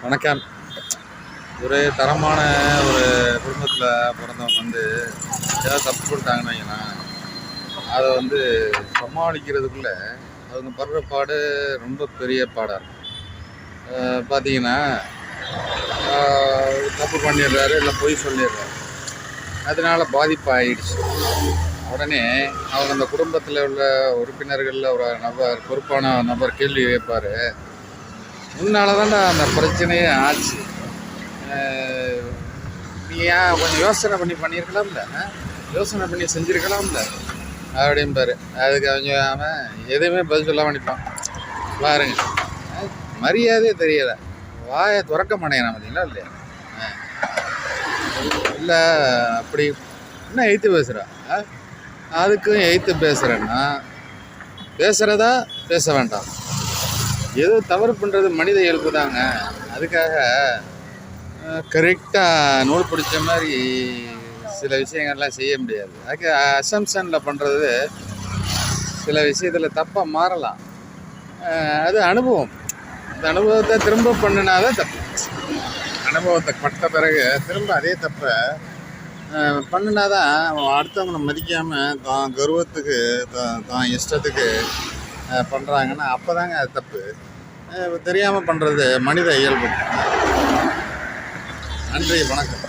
வணக்கம். ஒரு தரமான ஒரு குடும்பத்தில் பிறந்தவங்க ஏதாவது தப்பு பண்ணிட்டாங்கன்னு வைங்களேன், அதை சமாளிக்கிறதுக்குள்ள அவங்க படுற பாடு ரொம்ப பெரிய பாடாக இருக்கும். பார்த்தீங்கன்னா, தப்பு பண்ணிடுறாரு, இல்லை பொய் சொல்லிடுறாரு, அதனால பாதிப்பு ஆயிடுச்சு. உடனே அவங்க அந்த குடும்பத்தில் உள்ள உறுப்பினர்களில் ஒரு நபர், பொறுப்பான நபர் கேள்வி கேட்பார், முன்னால தான்டா அந்த பிரச்சனையே ஆச்சு, நீ ஏன் கொஞ்சம் யோசனை பண்ணி பண்ணியிருக்கலாம்ல, யோசனை பண்ணி செஞ்சுருக்கலாம்ல அப்படின்பாரு. அதுக்கு அவன் எதுவுமே பதில் சொல்ல பண்ணிப்பான். பாருங்க, மரியாதையே தெரியலை, வாயை திறக்க மாட்டேங்கிறான் பார்த்தீங்களா இல்லையா? இல்லை அப்படி என்ன எய்த்து பேசுகிறா, அதுக்கும் எய்த்து பேசுகிறேன்னா பேசுகிறதா பேச வேண்டாம். ஏதோ தவறு பண்ணுறது மனித இயல்பு தாங்க. அதுக்காக கரெக்டாக நூல் பிடிச்ச மாதிரி சில விஷயங்கள்லாம் செய்ய முடியாது. அதுக்கு அசம்ஷனில் பண்ணுறது சில விஷயத்தில் தப்பாக மாறலாம். அது அனுபவம். அந்த அனுபவத்தை திரும்ப பண்ணினாதான் தப்பு. அனுபவத்தை பட்ட பிறகு திரும்ப அதே தப்பை பண்ணினாதான் அவன் அடுத்தவங்களை மதிக்காமல் தான் கர்வத்துக்கு தான் இஷ்டத்துக்கு பண்ணுறாங்கன்னா அப்போ தாங்க அது தப்பு. தெரியாமல் பண்ணுறது மனித இயல்பு. நன்றி, வணக்கம்.